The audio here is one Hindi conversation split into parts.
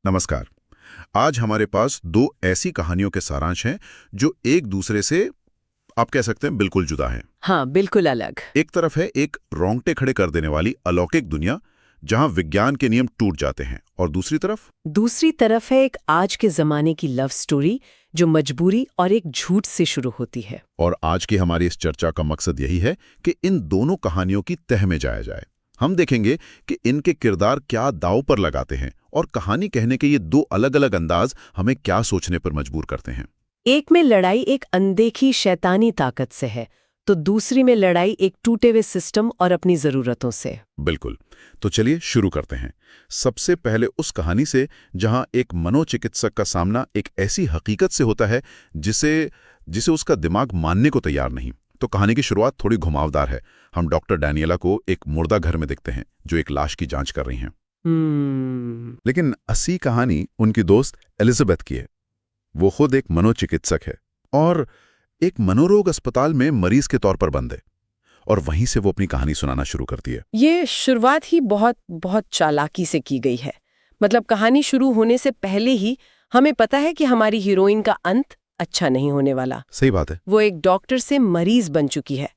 नमस्कार। आज हमारे पास दो ऐसी कहानियों के सारांश हैं जो एक दूसरे से आप कह सकते हैं बिल्कुल जुदा हैं। हाँ, बिल्कुल अलग। एक तरफ है एक रोंगटे खड़े कर देने वाली अलौकिक दुनिया जहां विज्ञान के नियम टूट जाते हैं, और दूसरी तरफ है एक आज के जमाने की लव स्टोरी जो मजबूरी और एक झूठ से शुरू होती है। और आज की हमारी इस चर्चा का मकसद यही है कि इन दोनों कहानियों की तह में जाया जाए। हम देखेंगे कि इनके किरदार क्या दांव पर लगाते हैं और कहानी कहने के ये दो अलग अलग अंदाज हमें क्या सोचने पर मजबूर करते हैं। एक में लड़ाई एक अनदेखी शैतानी ताकत से है, तो दूसरी में लड़ाई एक टूटे हुए सिस्टम और अपनी जरूरतों से। बिल्कुल। तो चलिए शुरू करते हैं। सबसे पहले उस कहानी से जहां एक मनोचिकित्सक का सामना एक ऐसी हकीकत से होता है जिसे उसका दिमाग मानने को तैयार नहीं। तो कहानी की शुरुआत थोड़ी घुमावदार है। हम डॉक्टर डैनियला को एक मुर्दा घर में देखते हैं जो एक लाश की जांच कर रही हैं। लेकिन असली कहानी उनकी दोस्त एलिजाबेथ की है। वो खुद एक मनोचिकित्सक है और एक मनोरोग अस्पताल में मरीज के तौर पर बंद है, और वहीं से वो अपनी कहानी सुनाना शुरू करती है। ये शुरुआत ही बहुत बहुत चालाकी से की गई है। मतलब कहानी शुरू होने से पहले ही हमें पता है कि हमारी हीरोइन का अंत अच्छा नहीं होने वाला। सही बात है। वो एक डॉक्टर से मरीज बन चुकी है।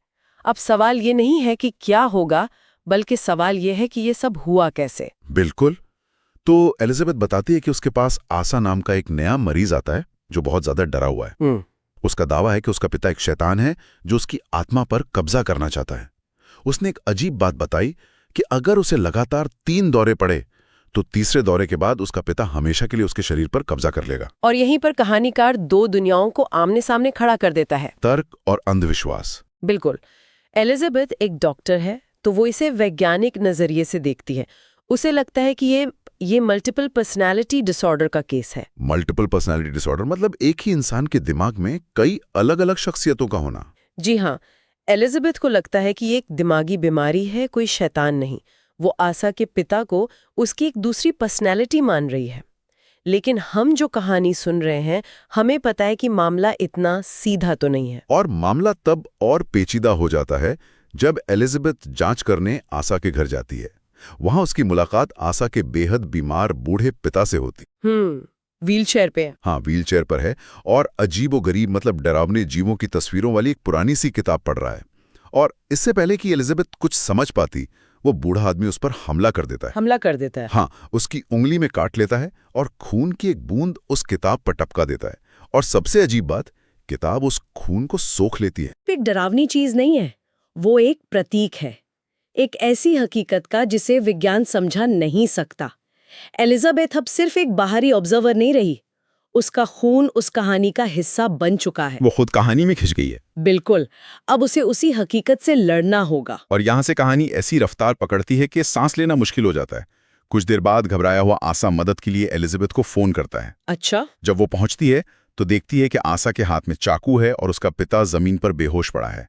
अब सवाल ये नहीं है कि क्या होगा, बल्कि सवाल ये है कि ये सब हुआ कैसे। बिल्कुल। तो एलिजाबेथ बताती है कि उसके पास आशा नाम का एक नया मरीज आता है जो बहुत ज्यादा डरा हुआ है। उसका दावा है कि उसका पिता एक शैतान है जो उसकी आत्मा पर कब्जा करना चाहता है। उसने एक अजीब बात बताई कि अगर उसे लगातार 3 दौरे पड़े तो तीसरे दौरे के बाद उसका पिता हमेशा के लिए उसके शरीर पर कब्जा कर लेगा। और यहीं पर कहानीकार दो दुनियाओं को आमने सामने खड़ा कर देता है, तर्क और अंधविश्वास। बिल्कुल। एलिजाबेथ एक डॉक्टर है, तो वो इसे वैज्ञानिक नजरिए से देखती है। उसे लगता है कि ये मल्टीपल पर्सनालिटी डिसऑर्डर का केस है। मल्टीपल पर्सनालिटी डिसऑर्डर मतलब एक ही इंसान के दिमाग में कई अलग अलग शख्सियतों का होना। जी हाँ। एलिजाबेथ को लगता है कि ये एक दिमागी बीमारी है, कोई शैतान नहीं। वो आशा के पिता को उसकी एक दूसरी पर्सनैलिटी मान रही है। लेकिन हम जो कहानी सुन रहे हैं, हमें पता है कि मामला इतना सीधा तो नहीं है। और मामला तब और पेचीदा हो जाता है जब एलिजाबेथ जांच करने आशा के घर जाती है। वहां उसकी मुलाकात आशा के बेहद बीमार बूढ़े पिता से होती। व्हीलचेयर पे। हाँ, व्हीलचेयर पर है और अजीबोगरीब मतलब डरावने जीवों की तस्वीरों वाली एक पुरानी सी किताब पढ़ रहा है। और इससे पहले कि एलिजाबेथ कुछ समझ पाती, वो बूढ़ा आदमी उस पर हमला कर देता है। हाँ, उसकी उंगली में काट लेता है और खून की एक बूंद उस किताब पर टपका देता है। और सबसे अजीब बात, किताब उस खून को सोख लेती है। एक डरावनी चीज नहीं है, वो एक प्रतीक है, एक ऐसी हकीकत का जिसे विज्ञान समझा नहीं सकता। एलिजाबेथ अब सिर्फ एक बाहरी ऑब्जर्वर नहीं रही, उसका खून उस कहानी का हिस्सा बन चुका है। वो खुद कहानी में खिंच गई है। बिल्कुल। अब उसे उसी हकीकत से लड़ना होगा। और यहाँ से कहानी ऐसी रफ्तार पकड़ती है कि सांस लेना मुश्किल हो जाता है। कुछ देर बाद घबराया हुआ आशा मदद के लिए एलिजाबेथ को फोन करता है। अच्छा। जब वो पहुंचती है तो देखती है कि आशा के हाथ में चाकू है और उसका पिता जमीन पर बेहोश पड़ा है।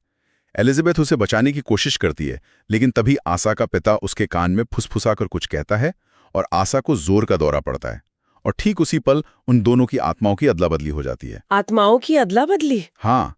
एलिजाबेथ उसे बचाने की कोशिश करती है, लेकिन तभी आशा का पिता उसके कान में फुसफुसाकर कुछ कहता है और आशा को जोर का दौरा पड़ता है। और ठीक उसी पल उन दोनों की आत्माओं की अदला बदली हो जाती है। आत्माओं की अदला बदली? हाँ,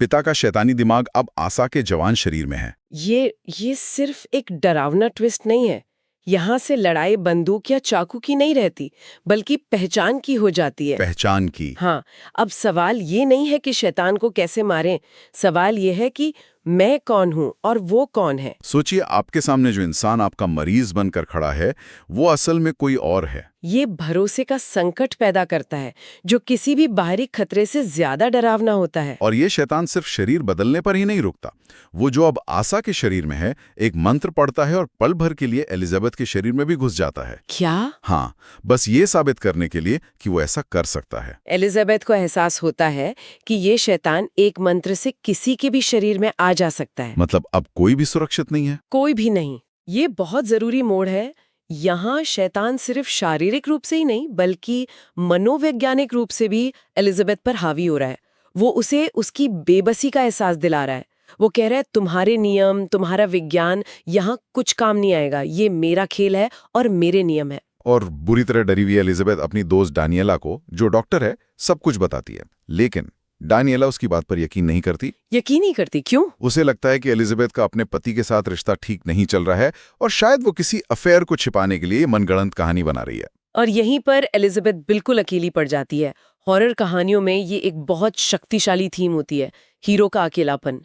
पिता का शैतानी दिमाग अब आशा के जवान शरीर में है। ये सिर्फ एक डरावना ट्विस्ट नहीं है। यहाँ से लड़ाई बंदूक या चाकू की नहीं रहती, बल्कि पहचान की हो जाती है। पहचान की। हाँ। अब सवाल ये नहीं है कि शैतान को कैसे मारें, सवाल ये है कि मैं कौन हूँ और वो कौन है। सोचिए, आपके सामने जो इंसान आपका मरीज बनकर खड़ा है वो असल में कोई और है। ये भरोसे का संकट पैदा करता है जो किसी भी बाहरी खतरे से ज्यादा डरावना होता है। और ये शैतान सिर्फ शरीर बदलने पर ही नहीं रुकता। वो जो अब आशा के शरीर में है, एक मंत्र पढ़ता है और पल भर के लिए एलिजाबेथ के शरीर में भी घुस जाता है। क्या? हाँ, बस ये साबित करने के लिए कि वो ऐसा कर सकता है। एलिजाबेथ को एहसास होता है कि ये शैतान एक मंत्र से किसी के भी शरीर में आ जा सकता है। मतलब अब कोई भी सुरक्षित नहीं है। कोई भी नहीं। ये बहुत जरूरी मोड़ है। यहाँ शैतान सिर्फ शारीरिक रूप से ही नहीं, बल्कि मनोवैज्ञानिक रूप से भी एलिजाबेथ पर हावी हो रहा है। वो उसे उसकी बेबसी का एहसास दिला रहा है। वो कह रहा है, तुम्हारे नियम, तुम्हारा विज्ञान यहाँ कुछ काम नहीं आएगा। ये मेरा खेल है और मेरे नियम है। और बुरी तरह डरी हुई एलिजाबेथ अपनी दोस्त डानियला को, जो डॉक्टर है, सब कुछ बताती है। लेकिन डानियला उसकी बात पर यकीन नहीं करती। यकीन नहीं करती? क्यों? उसे लगता है कि एलिजाबेथ का अपने पति के साथ रिश्ता ठीक नहीं चल रहा है और शायद वो किसी अफेयर को छिपाने के लिए मनगढ़ंत कहानी बना रही है। और यहीं पर एलिजाबेथ बिल्कुल अकेली पड़ जाती है। हॉरर कहानियों में ये एक बहुत शक्तिशाली थीम होती है, हीरो का अकेलापन।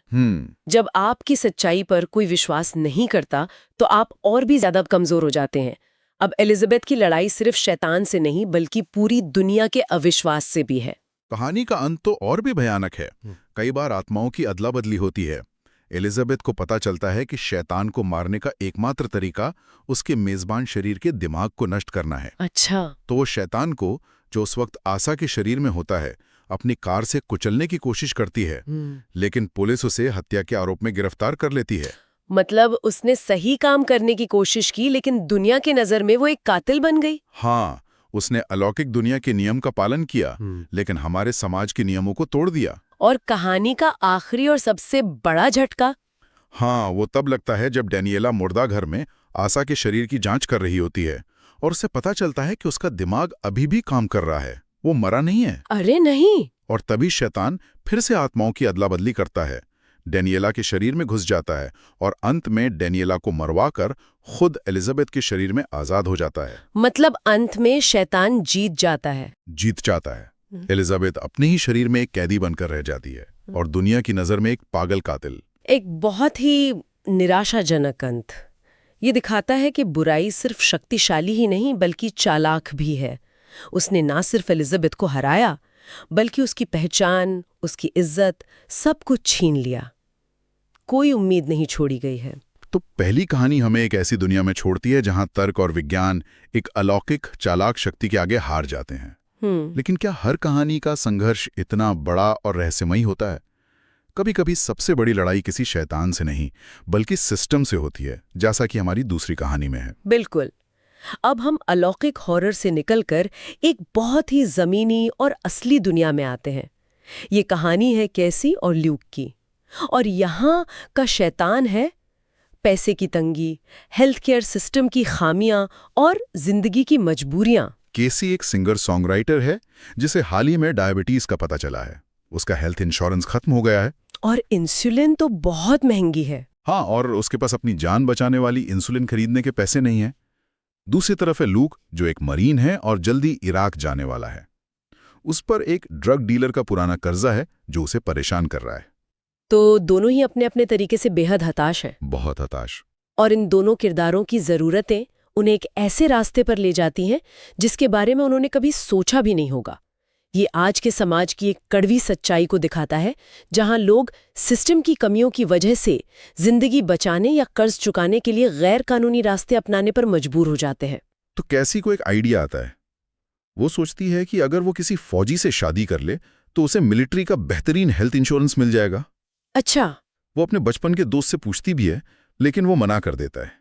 जब आपकी सच्चाई पर कोई विश्वास नहीं करता तो आप और भी ज्यादा कमजोर हो जाते हैं। अब एलिजाबेथ की लड़ाई सिर्फ शैतान से नहीं बल्कि पूरी दुनिया के अविश्वास से भी है। कहानी का अंत तो और भी भयानक है। कई बार आत्माओं की अदला बदली होती है। एलिजाबेथ को पता चलता है कि शैतान को मारने का एकमात्र तरीका उसके मेजबान शरीर के दिमाग को नष्ट करना है। अच्छा। तो वो शैतान को, जो उस वक्त आशा के शरीर में होता है, अपनी कार से कुचलने की कोशिश करती है, लेकिन पुलिस उसे हत्या के आरोप में गिरफ्तार कर लेती है। मतलब उसने सही काम करने की कोशिश की लेकिन दुनिया की नजर में वो एक कातिल बन गई। हाँ, उसने अलौकिक दुनिया के नियम का पालन किया, लेकिन हमारे समाज के नियमों को तोड़ दिया। और कहानी का आखिरी और सबसे बड़ा झटका? हाँ, वो तब लगता है जब डेनियला मुर्दा घर में आशा के शरीर की जांच कर रही होती है और उसे पता चलता है कि उसका दिमाग अभी भी काम कर रहा है, वो मरा नहीं है। अरे नहीं! और तभी शैतान फिर से आत्माओं की अदला बदली करता है, डेनियला के शरीर में घुस जाता है और अंत में डेनियला को मरवाकर खुद एलिजाबेथ के शरीर में आजाद हो जाता है। मतलब अंत में शैतान जीत जाता है। जीत जाता है। एलिजाबेथ अपने ही शरीर में एक कैदी बनकर रह जाती है और दुनिया की नजर में एक पागल कातिल। एक बहुत ही निराशाजनक अंत। ये दिखाता है कि बुराई सिर्फ शक्तिशाली ही नहीं बल्कि चालाक भी है। उसने ना सिर्फ एलिजाबेथ को हराया बल्कि उसकी पहचान, उसकी इज्जत, सब कुछ छीन लिया। कोई उम्मीद नहीं छोड़ी गई है। तो पहली कहानी हमें एक ऐसी दुनिया में छोड़ती है जहां तर्क और विज्ञान एक अलौकिक चालाक शक्ति के आगे हार जाते हैं। लेकिन क्या हर कहानी का संघर्ष इतना बड़ा और रहस्यमयी होता है? कभी कभी सबसे बड़ी लड़ाई किसी शैतान से नहीं बल्कि सिस्टम से होती है, जैसा कि हमारी दूसरी कहानी में है। बिल्कुल। अब हम अलौकिक हॉरर से निकलकर एक बहुत ही जमीनी और असली दुनिया में आते हैं। ये कहानी है कैसी और ल्यूक की। और यहाँ का शैतान है पैसे की तंगी, हेल्थ केयर सिस्टम की खामियां और जिंदगी की मजबूरियां। केसी एक सिंगर सॉन्गराइटर है जिसे हाल ही में डायबिटीज का पता चला है। उसका हेल्थ इंश्योरेंस खत्म हो गया है और इंसुलिन तो बहुत महंगी है। हाँ, और उसके पास अपनी जान बचाने वाली इंसुलिन खरीदने के पैसे नहीं हैं। दूसरी तरफ है लूक, जो एक मरीन है और जल्दी इराक जाने वाला है। उस पर एक ड्रग डीलर का पुराना कर्जा है जो उसे परेशान कर रहा है। तो दोनों ही अपने अपने तरीके से बेहद हताश है। बहुत हताश। और इन दोनों किरदारों की जरूरतें उन्हें एक ऐसे रास्ते पर ले जाती हैं जिसके बारे में उन्होंने कभी सोचा भी नहीं होगा। ये आज के समाज की एक कड़वी सच्चाई को दिखाता है, जहां लोग सिस्टम की कमियों की वजह से जिंदगी बचाने या कर्ज चुकाने के लिए गैर कानूनी रास्ते अपनाने पर मजबूर हो जाते हैं। तो कैसी को एक आइडिया आता है। वो सोचती है कि अगर वो किसी फौजी से शादी कर ले तो उसे मिलिट्री का बेहतरीन हेल्थ इंश्योरेंस मिल जाएगा। अच्छा। वो अपने बचपन के दोस्त से पूछती भी है, लेकिन वो मना कर देता है।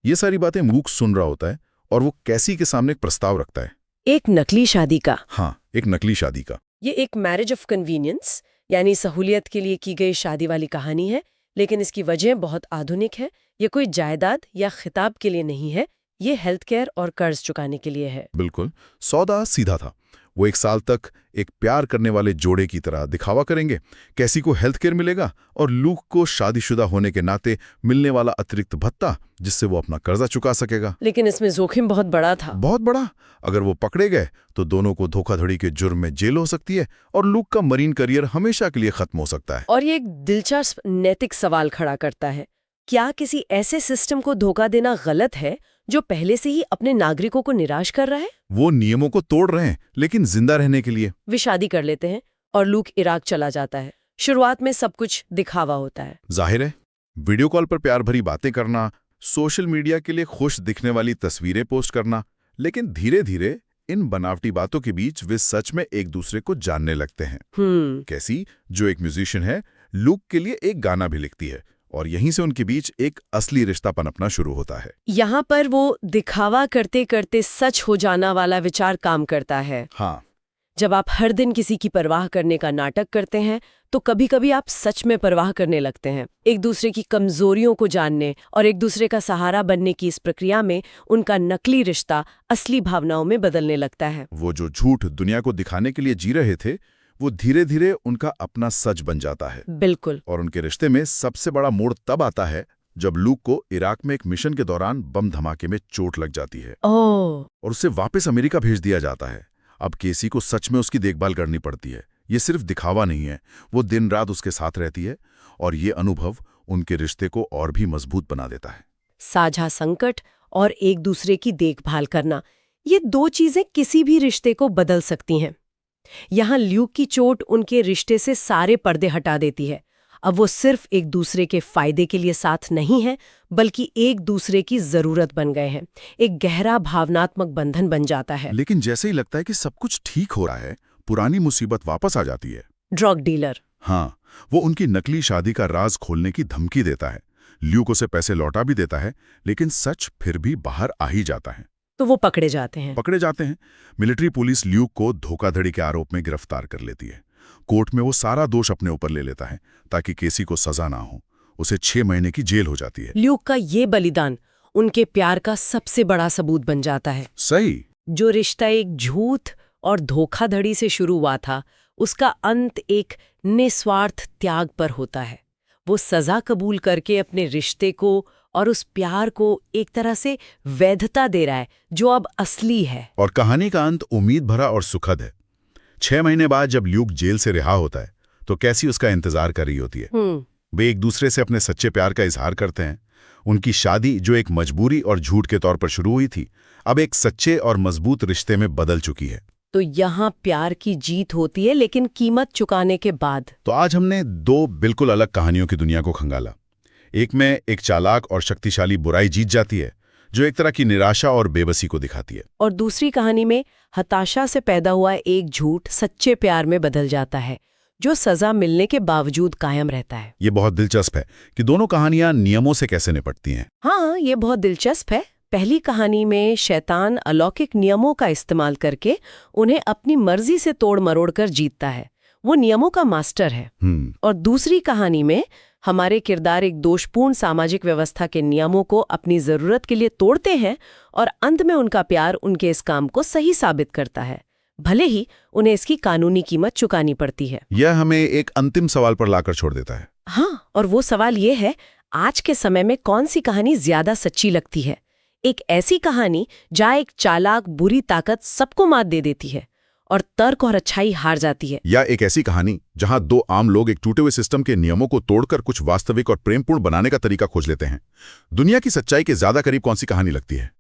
ये सारी बातें मूक सुन रहा होता है और वो कैसी के सामने एक प्रस्ताव रखता है। एक नकली शादी का। हाँ, एक नकली शादी का। ये एक मैरिज ऑफ कन्वीनियंस यानी सहूलियत के लिए की गई शादी वाली कहानी है, लेकिन इसकी वजह बहुत आधुनिक है। ये कोई जायदाद या खिताब के लिए नहीं है, ये हेल्थ केयर और कर्ज चुकाने के लिए है। बिल्कुल, सौदा सीधा था। वो 1 साल तक एक प्यार करने वाले जोड़े की तरह दिखावा करेंगे। कैसी को हेल्थ केयर मिलेगा और लूक को शादीशुदा होने के नाते मिलने वाला अतिरिक्त भत्ता, जिससे वो अपना कर्जा चुका सकेगा। लेकिन इसमें जोखिम बहुत बड़ा था। बहुत बड़ा। अगर वो पकड़े गए तो दोनों को धोखाधड़ी के जुर्म में जेल हो सकती है और लूक का मरीन करियर हमेशा के लिए खत्म हो सकता है। और ये एक दिलचस्प नैतिक सवाल खड़ा करता है, क्या किसी ऐसे सिस्टम को धोखा देना गलत है जो पहले से ही अपने नागरिकों को निराश कर रहा है? वो नियमों को तोड़ रहे हैं लेकिन जिंदा रहने के लिए। वे शादी कर लेते हैं और लूक इराक चला जाता है। शुरुआत में सब कुछ दिखावा होता है। जाहिर है, वीडियो कॉल पर प्यार भरी बातें करना, सोशल मीडिया के लिए खुश दिखने वाली तस्वीरें पोस्ट करना, लेकिन धीरे धीरे इन बनावटी बातों के बीच वे सच में एक दूसरे को जानने लगते हैं। कैसी, जो एक म्यूजिशियन है, लूक के लिए एक गाना भी लिखती है और यहीं से उनके बीच एक असली रिश्ता पनपना शुरू होता है। यहाँ पर वो दिखावा करते करते सच हो जाना वाला विचार काम करता है। हाँ, जब आप हर दिन किसी की परवाह करने का नाटक करते हैं तो कभी कभी आप सच में परवाह करने लगते हैं। एक दूसरे की कमजोरियों को जानने और एक दूसरे का सहारा बनने की इस प्रक्रिया में उनका नकली रिश्ता असली भावनाओं में बदलने लगता है। वो जो झूठ दुनिया को दिखाने के लिए जी रहे थे, वो धीरे धीरे उनका अपना सच बन जाता है। बिल्कुल। और उनके रिश्ते में सबसे बड़ा मोड़ तब आता है जब लूक को इराक में एक मिशन के दौरान बम धमाके में चोट लग जाती है ओह, और उसे वापस अमेरिका भेज दिया जाता है। अब केसी को सच में उसकी देखभाल करनी पड़ती है। ये सिर्फ दिखावा नहीं है, वो दिन रात उसके साथ रहती है और ये अनुभव उनके रिश्ते को और भी मजबूत बना देता है। साझा संकट और एक दूसरे की देखभाल करना, ये दो चीजें किसी भी रिश्ते को बदल सकती हैं। यहाँ ल्यूक की चोट उनके रिश्ते से सारे पर्दे हटा देती है। अब वो सिर्फ एक दूसरे के फायदे के लिए साथ नहीं है, बल्कि एक दूसरे की जरूरत बन गए हैं। एक गहरा भावनात्मक बंधन बन जाता है। लेकिन जैसे ही लगता है कि सब कुछ ठीक हो रहा है, पुरानी मुसीबत वापस आ जाती है। Drug dealer. हाँ, वो उनकी नकली शादी का राज खोलने की धमकी देता है। ल्यूक उसे पैसे लौटा भी देता है, लेकिन सच फिर भी बाहर आ ही जाता है। तो वो पकड़े जाते हैं। मिलिट्री पुलिस ल्यूक को धोखाधड़ी के आरोप में गिरफ्तार कर लेती है। कोर्ट में वो सारा दोष अपने ऊपर ले लेता है ताकि केसी को सजा ना हो। उसे 6 महीने की जेल हो जाती है। ल्यूक का ये बलिदान उनके प्यार का सबसे बड़ा सबूत बन जाता है। सही। जो रिश्ता एक झूठ और धोखाधड़ी से शुरू हुआ था, उसका अंत एक निस्वार्थ त्याग पर होता है। वो सजा कबूल करके अपने रिश्ते को और उस प्यार को एक तरह से वैधता दे रहा है, जो अब असली है। और कहानी का अंत उम्मीद भरा और सुखद है। 6 महीने बाद जब ल्यूक जेल से रिहा होता है, तो कैसी उसका इंतजार कर रही होती है। वे एक दूसरे से अपने सच्चे प्यार का इजहार करते हैं। उनकी शादी, जो एक मजबूरी और झूठ के तौर पर शुरू हुई थी, अब एक सच्चे और मजबूत रिश्ते में बदल चुकी है। तो यहाँ प्यार की जीत होती है, लेकिन कीमत चुकाने के बाद। तो आज हमने 2 बिल्कुल अलग कहानियों की दुनिया को खंगाला। एक में एक चालाक और शक्तिशाली बुराई जीत जाती है, जो एक तरह की निराशा और बेबसी को दिखाती है। और दूसरी कहानी में हताशा से पैदा हुआ एक झूठ सच्चे प्यार में बदल जाता है, जो सजा मिलने के बावजूद कायम रहता है। ये बहुत दिलचस्प है कि दोनों कहानियां नियमों से कैसे निपटती हैं। हाँ, ये बहुत दिलचस्प है। पहली कहानी में शैतान अलौकिक नियमों का इस्तेमाल करके उन्हें अपनी मर्जी से तोड़ मरोड़ कर जीतता है। वो नियमों का मास्टर है। और दूसरी कहानी में हमारे किरदार एक दोषपूर्ण सामाजिक व्यवस्था के नियमों को अपनी जरूरत के लिए तोड़ते हैं और अंत में उनका प्यार उनके इस काम को सही साबित करता है, भले ही उन्हें इसकी कानूनी कीमत चुकानी पड़ती है। यह हमें एक अंतिम सवाल पर लाकर छोड़ देता है। हाँ, और वो सवाल ये है, आज के समय में कौन सी कहानी ज्यादा सच्ची लगती है? एक ऐसी कहानी जहाँ एक चालाक बुरी ताकत सबको मात दे देती है और तर्क और अच्छाई हार जाती है, या एक ऐसी कहानी जहां 2 आम लोग एक टूटे हुए सिस्टम के नियमों को तोड़कर कुछ वास्तविक और प्रेमपूर्ण बनाने का तरीका खोज लेते हैं? दुनिया की सच्चाई के ज्यादा करीब कौन सी कहानी लगती है?